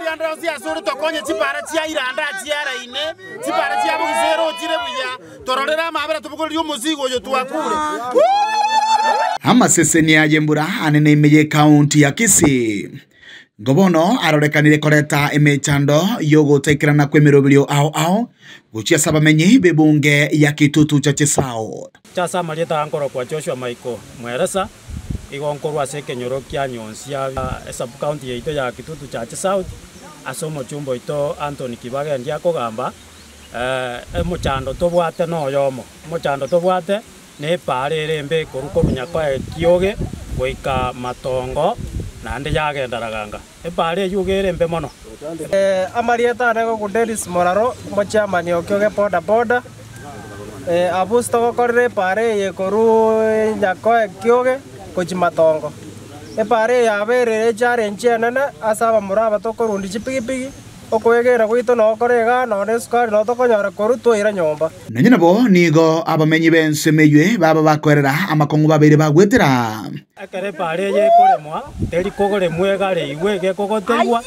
yandra sia suru tokonye chipara chia iranda chiara ine chipara chia bugizero chire buya tororera mabera tubukuri umuzigo yo tuakure Amaseseni ya Jembura anene imeye kaunti ya Kisii. Gobono arorekanire koreta emechando yogo tekirana kwemerobirio ao guchia sabamenyi bebunge ya Kitutu cha Chesao. Chasa marieta ankoro kwa Joshua Maiko mweresa igonkorwa seke nyorokia nyonsia sub county ito ya Kitutu cha Chesao asomo chumbo ito Anthony Kibage ndia kogamba mochando tobwate no yomo mochando tobwate ne parere mbe koruko munyako kioge goika matongo nande yagendaraganga epare yugere mbe mono amarieta nego kudelis moraro mochama okyoge boda abusto gokorre pare ye koru nyako kioge kochimatongo epare yabere challenge nene asaba muraba tokorundi chipigipigi okwegera gwito no korega no nesukari no tokonyora koruto ira nyomba nanyi nabo nigo abamenyi bense meywe baba bakorera amakongu babere bagwetera akare pare ye koremwa teri kogore mwegare iwege kogotegwa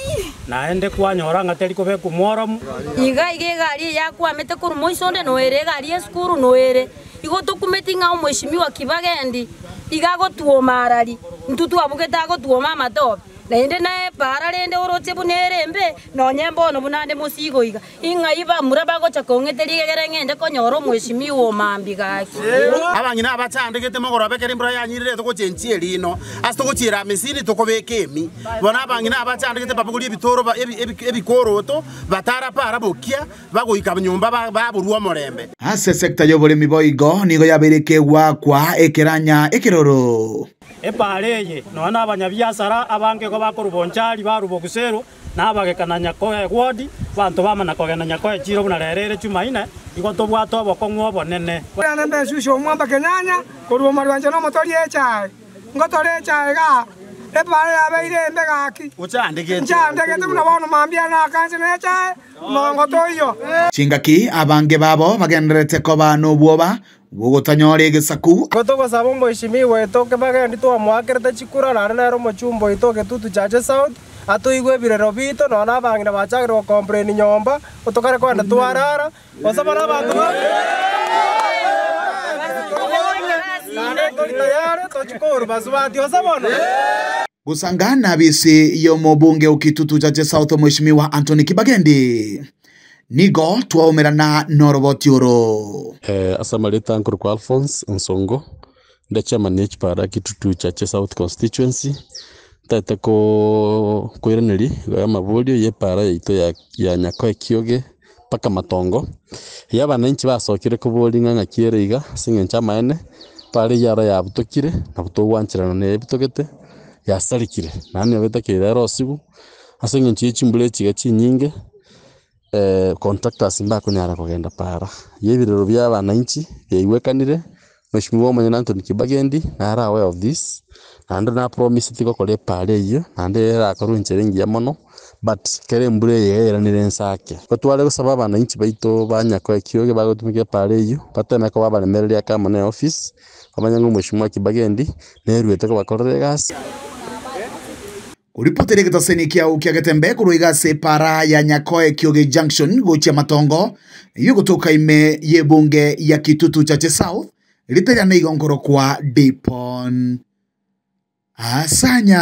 naende kwanyora ngateri kobe kumoromu iga gari yakwa mete kurumo isonde no ere gari eskuru no ere igo tokumetinga umweshimiwa Kibagendi iga gotuo marari ntutu abugeta gotuo mama top naende nae para rende oroche bunerembe no nyembo no bunande musigo iga inga iba muraba gocha kongeteri gegere ngende konyoro mweshimiwa mambi gaki abanyina abachandegete mogoro bekeri mbura yanyirire tokochenchie lino asitokochira misini tokobekemi bona abanyina abachandegete babuguri ebitoro ebikoroto batara para bokia bagoika nyumba baburwa morembe ase sekta yoboremi boigo nigo yaberekegwa kwa ekeranya ekiroro epareye nona abanyabiasara abange ko bakorubonchari barubogusero nabagekananya ko wodi bantu bamana kogenanya ko chiro bunarerere chumaine igoto bwato abokongwo bonene yana mbesusho mwamba kenyanya koruo marwanje no motori echae ngotore echae ga epare abeire mbegaki uchandegete muna bono mambia na kanse na echae no ngotoyo chingaki abange babo bagenderete koba no bwoba Wogotanyore gesaku Kotoko sabo mweshimiwa etoke Bagendi to amwakerete chikura na nero mochumbo itoke Kitutu cha Chesao atu igwe birero bito no nabangira bachagiro complain nyomba otokare kwenda twarara osabana bantu Gusangana bisi yo mobunge ukitutu cha Chesao Mheshimiwa Anthony Kibagendi nigo twaomerana norobotioro asamarita ankuru kwa Alphonse Nsongo nda chairman n'ekipara Kitutu cha Chesao constituency tata ko kwiraniri ya mabulio yepara ito ya nyako kioge paka matongo yabananchi basokire kubolinga ngakire iga singe chamaene pare yara yabutokire nabutogwanchirano ne bitogete yasarikire nani abetakira rosibu asinge chichimbule chiga chinyinge contractors mbako nyara kugenda para yebirero by'abananchi yeiwekanire Mheshimiwa Mwenye Anthony Kibagendi na ara aware of this and na promise tiko kole pare iyo and era karuncheringi ya mono but kere mbure yeranire nsake batwale gusaba abananchi baito banyako kioge bagotumike pare iyo patana ko babanemerera kama na office abanyango Mheshimiwa Kibagendi neruete ko bakorere gas Uripotere kitaseni kia ukiagetembe kuruiga separa ya Nyakoe Kioge Junction gochia matongo yugo toka ime yebunge ya Kitutu cha Chesao literia na igongoro kwa Dipon Asanya